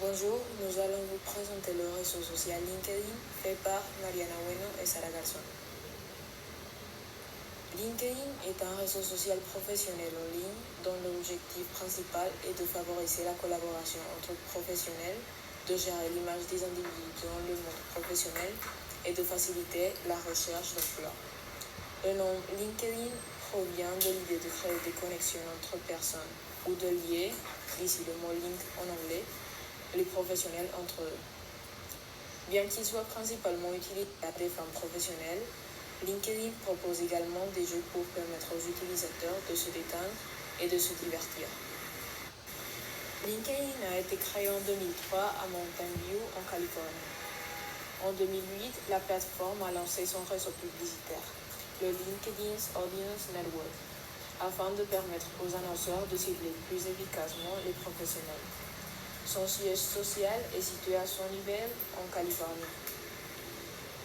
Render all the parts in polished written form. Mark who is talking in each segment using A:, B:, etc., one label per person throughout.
A: Bonjour, nous allons vous présenter le réseau social LinkedIn fait par Mariana Bueno et Sara Garzón. LinkedIn est un réseau social professionnel en ligne dont l'objectif principal est de favoriser la collaboration entre professionnels, de gérer l'image des individus dans le monde professionnel et de faciliter la recherche d'emploi. Le nom LinkedIn provient de l'idée de créer des connexions entre personnes ou de lier, ici le mot link en anglais, les professionnels entre eux. Bien qu'il soit principalement utilisé à des fins professionnelles, LinkedIn propose également des jeux pour permettre aux utilisateurs de se détendre et de se divertir. LinkedIn a été créé en 2003 à Mountain View, en Californie. En 2008, la plateforme a lancé son réseau publicitaire, le LinkedIn's Audience Network, afin de permettre aux annonceurs de cibler plus efficacement les professionnels. Son siège social est situé à Sunnyvale, en Californie.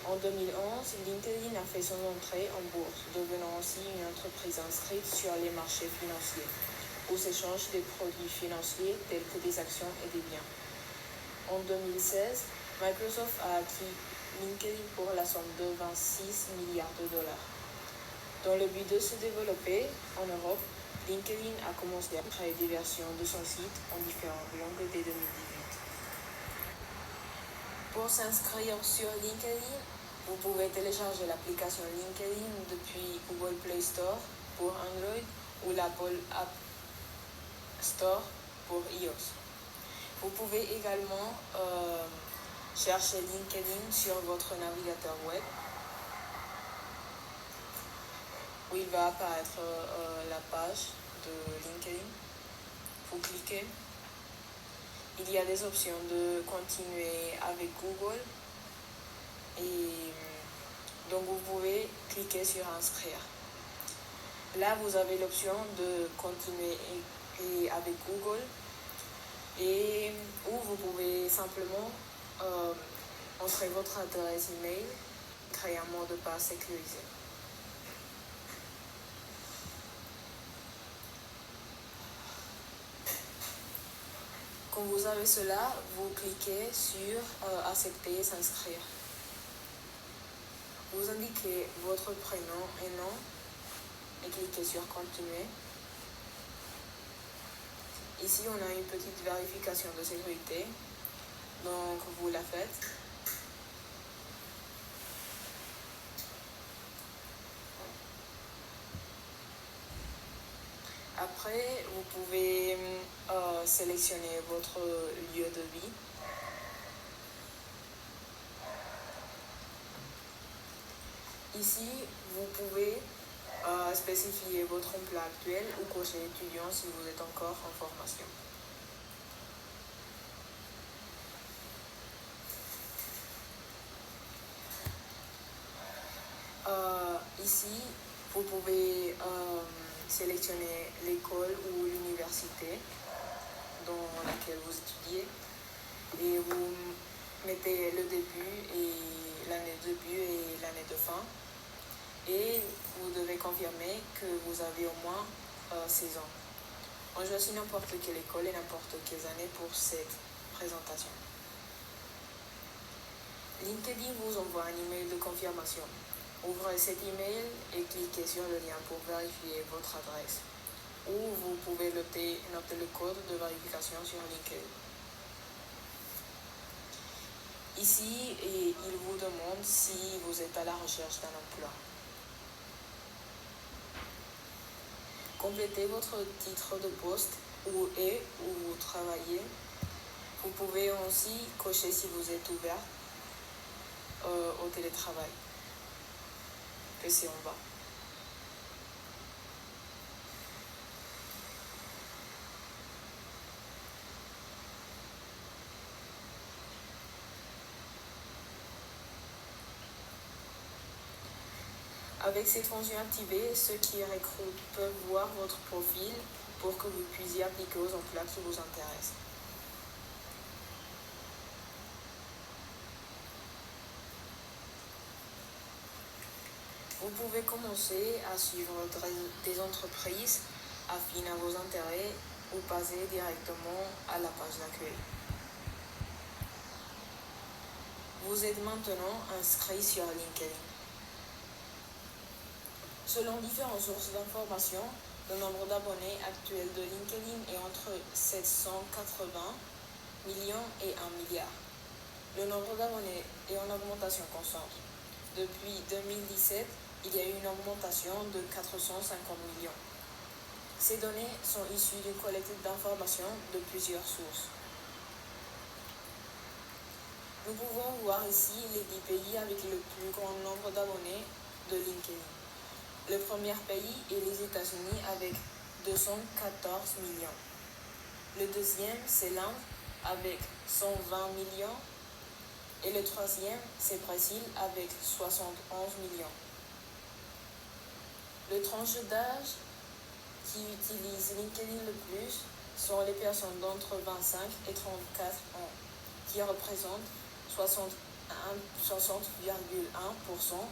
A: En 2011, LinkedIn a fait son entrée en bourse, devenant aussi une entreprise inscrite sur les marchés financiers, où s'échangent des produits financiers tels que des actions et des biens. En 2016, Microsoft a acquis LinkedIn pour la somme de 26 milliards de dollars. Dans le but de se développer en Europe, LinkedIn a commencé à créer des versions de son site en différentes langues dès 2018. Pour s'inscrire sur LinkedIn, vous pouvez télécharger l'application LinkedIn depuis Google Play Store pour Android ou l'Apple App Store pour iOS. Vous pouvez également chercher LinkedIn sur votre navigateur web où il va apparaître la page de LinkedIn. Vous cliquez. Il y a des options de continuer avec Google et donc vous pouvez cliquer sur inscrire. Là, vous avez l'option de continuer avec Google et où vous pouvez simplement entrer votre adresse email, créer un mot de passe sécurisé. Quand vous avez cela, vous cliquez sur accepter et s'inscrire. Vous indiquez votre prénom et nom et cliquez sur continuer. Ici, on a une petite vérification de sécurité, donc vous la faites. Après, vous pouvez sélectionner votre lieu de vie. Ici, vous pouvez spécifier votre emploi actuel ou cocher étudiant si vous êtes encore en formation. Ici, vous pouvez sélectionner l'école ou l'université dans laquelle vous étudiez et vous mettez le début et l'année de début et l'année de fin et vous devez confirmer que vous avez au moins 16 ans. On choisit n'importe quelle école et n'importe quelles années pour cette présentation. LinkedIn vous envoie un email de confirmation. Ouvrez cet email et cliquez sur le lien pour vérifier votre adresse. Ou vous pouvez noter le code de vérification sur LinkedIn. Ici, il vous demande si vous êtes à la recherche d'un emploi. Complétez votre titre de poste où vous travaillez. Vous pouvez aussi cocher si vous êtes ouvert au télétravail. PC en bas. Avec cette fonction activée, ceux qui recrutent peuvent voir votre profil pour que vous puissiez appliquer aux emplois qui vous intéressent. Vous pouvez commencer à suivre des entreprises affines à vos intérêts ou passer directement à la page d'accueil. Vous êtes maintenant inscrit sur LinkedIn. Selon différentes sources d'information, le nombre d'abonnés actuels de LinkedIn est entre 780 millions et 1 milliard. Le nombre d'abonnés est en augmentation constante. Depuis 2017, il y a eu une augmentation de 450 millions. Ces données sont issues d'une collecte d'informations de plusieurs sources. Nous pouvons voir ici les 10 pays avec le plus grand nombre d'abonnés de LinkedIn. Le premier pays est les États-Unis avec 214 millions. Le deuxième, c'est l'Inde avec 120 millions. Et le troisième, c'est le Brésil avec 71 millions. Les tranches d'âge qui utilisent LinkedIn le plus sont les personnes d'entre 25 et 34 ans, qui représentent 60,1%.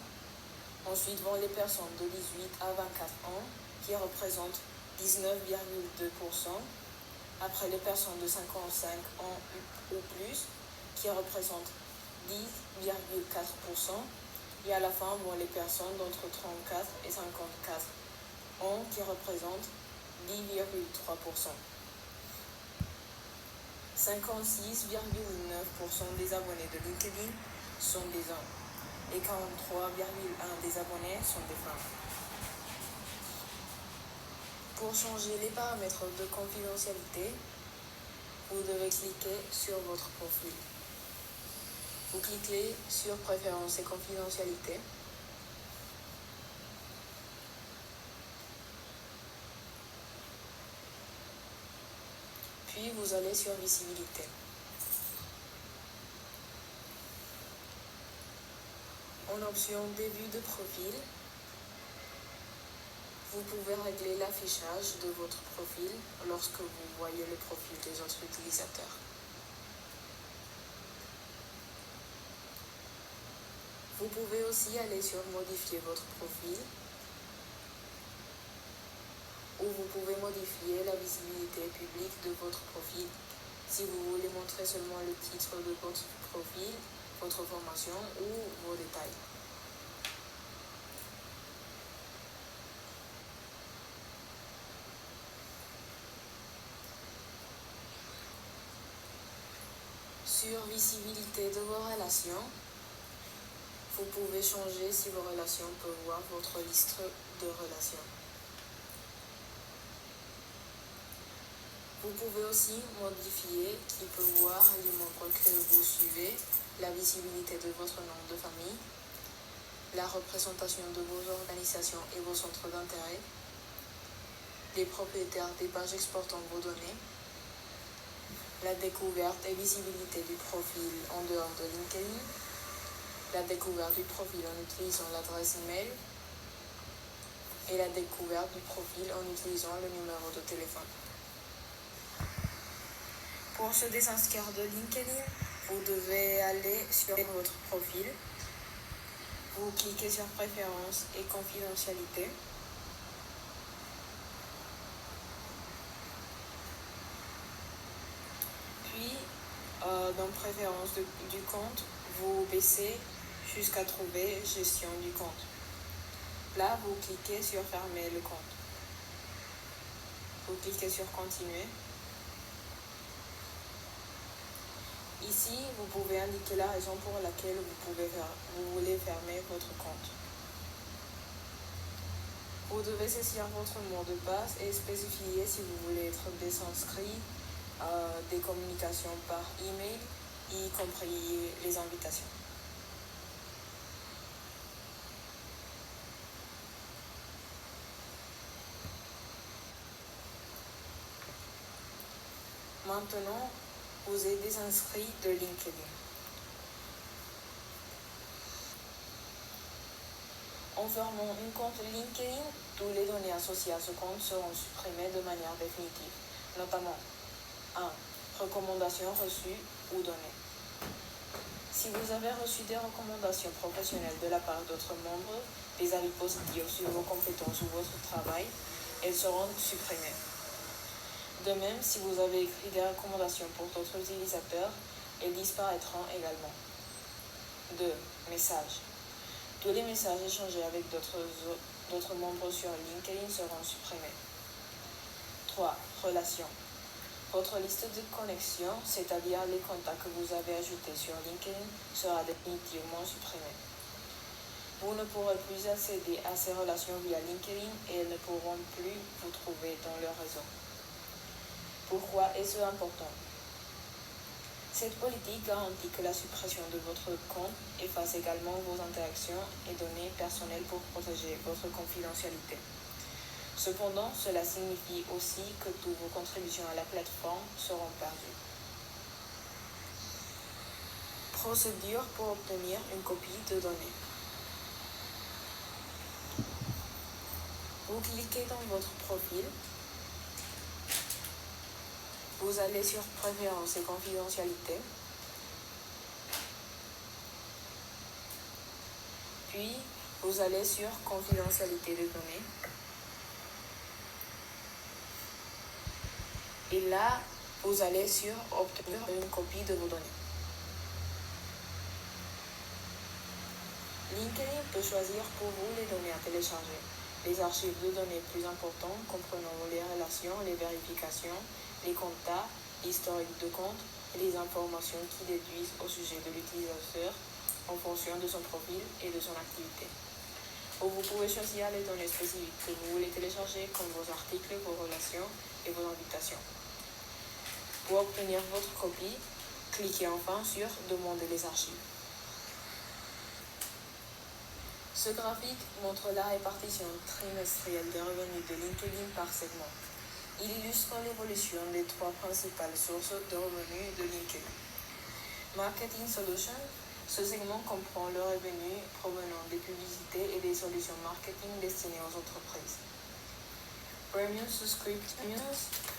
A: Ensuite vont les personnes de 18 à 24 ans, qui représentent 19,2%. Après les personnes de 55 ans ou plus, qui représentent 10,4%. Et à la fin vont les personnes d'entre 34 et 54 ans, qui représentent 10,3%. 56,9% des abonnés de LinkedIn sont des hommes et 43,1% des abonnés sont des femmes. Pour changer les paramètres de confidentialité, vous devez cliquer sur votre profil. Vous cliquez sur Préférences et confidentialité. Puis vous allez sur Visibilité. En option Début de profil, vous pouvez régler l'affichage de votre profil lorsque vous voyez le profil des autres utilisateurs. Vous pouvez aussi aller sur Modifier votre profil, où vous pouvez modifier la visibilité publique de votre profil si vous voulez montrer seulement le titre de votre profil, votre formation ou vos détails. Sur Visibilité de vos relations, vous pouvez changer si vos relations peuvent voir votre liste de relations. Vous pouvez aussi modifier qui peut voir les membres que vous suivez, la visibilité de votre nom de famille, la représentation de vos organisations et vos centres d'intérêt, les propriétaires des pages exportant vos données, la découverte et visibilité du profil en dehors de LinkedIn, la découverte du profil en utilisant l'adresse email et la découverte du profil en utilisant le numéro de téléphone. Pour se désinscrire de LinkedIn, vous devez aller sur votre profil, vous cliquez sur Préférences et confidentialité. Puis, dans Préférences du compte, vous baissez jusqu'à trouver Gestion du compte. Là, vous cliquez sur Fermer le compte. Vous cliquez sur Continuer. Ici, vous pouvez indiquer la raison pour laquelle vous voulez fermer votre compte. Vous devez saisir votre mot de passe et spécifier si vous voulez être désinscrit des communications par email, y compris les invitations. Maintenant, vous êtes désinscrit de LinkedIn. En fermant un compte LinkedIn, toutes les données associées à ce compte seront supprimées de manière définitive, notamment 1. Recommandations reçues ou données. Si vous avez reçu des recommandations professionnelles de la part d'autres membres, des avis positifs sur vos compétences ou votre travail, elles seront supprimées. De même, si vous avez écrit des recommandations pour d'autres utilisateurs, elles disparaîtront également. 2. Messages. Tous les messages échangés avec d'autres membres sur LinkedIn seront supprimés. 3. Relations. Votre liste de connexions, c'est-à-dire les contacts que vous avez ajoutés sur LinkedIn, sera définitivement supprimée. Vous ne pourrez plus accéder à ces relations via LinkedIn et elles ne pourront plus vous trouver dans leur réseau. Pourquoi est-ce important? Cette politique garantit que la suppression de votre compte efface également vos interactions et données personnelles pour protéger votre confidentialité. Cependant, cela signifie aussi que toutes vos contributions à la plateforme seront perdues. Procédure pour obtenir une copie de données. Vous cliquez dans votre profil. Vous allez sur Préférences et confidentialité. Puis, vous allez sur Confidentialité des données. Et là, vous allez sur Obtenir une copie de vos données. LinkedIn peut choisir pour vous les données à télécharger. Les archives de données plus importantes comprenant les relations, les vérifications, les contacts, l'historique de compte et les informations qui déduisent au sujet de l'utilisateur en fonction de son profil et de son activité. Ou vous pouvez choisir les données spécifiques que vous voulez télécharger comme vos articles, vos relations et vos invitations. Pour obtenir votre copie, cliquez enfin sur « Demander les archives ». Ce graphique montre la répartition trimestrielle des revenus de LinkedIn par segment. Il illustre l'évolution des trois principales sources de revenus de LinkedIn. Marketing Solutions, ce segment comprend le revenu provenant des publicités et des solutions marketing destinées aux entreprises. Premium Subscriptions,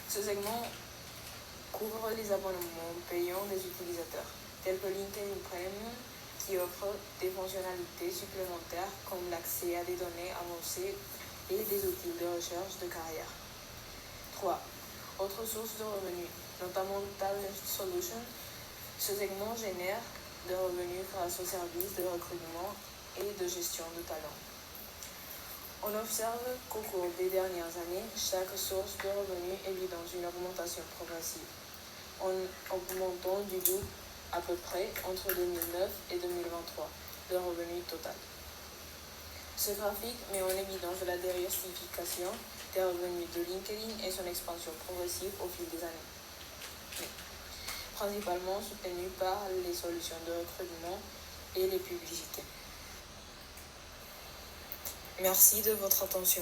A: ce segment couvre les abonnements payants des utilisateurs, tels que LinkedIn Premium, qui offre des fonctionnalités supplémentaires comme l'accès à des données avancées et des outils de recherche de carrière. 3. Autres sources de revenus, notamment Talent Solutions. Ce segment génère des revenus grâce aux services de recrutement et de gestion de talent. On observe qu'au cours des dernières années, chaque source de revenus évidence une augmentation progressive, en augmentant du double à peu près entre 2009 et 2023, le revenu total. Ce graphique met en évidence la diversification des revenus de LinkedIn et son expansion progressive au fil des années, principalement soutenue par les solutions de recrutement et les publicités. Merci de votre attention.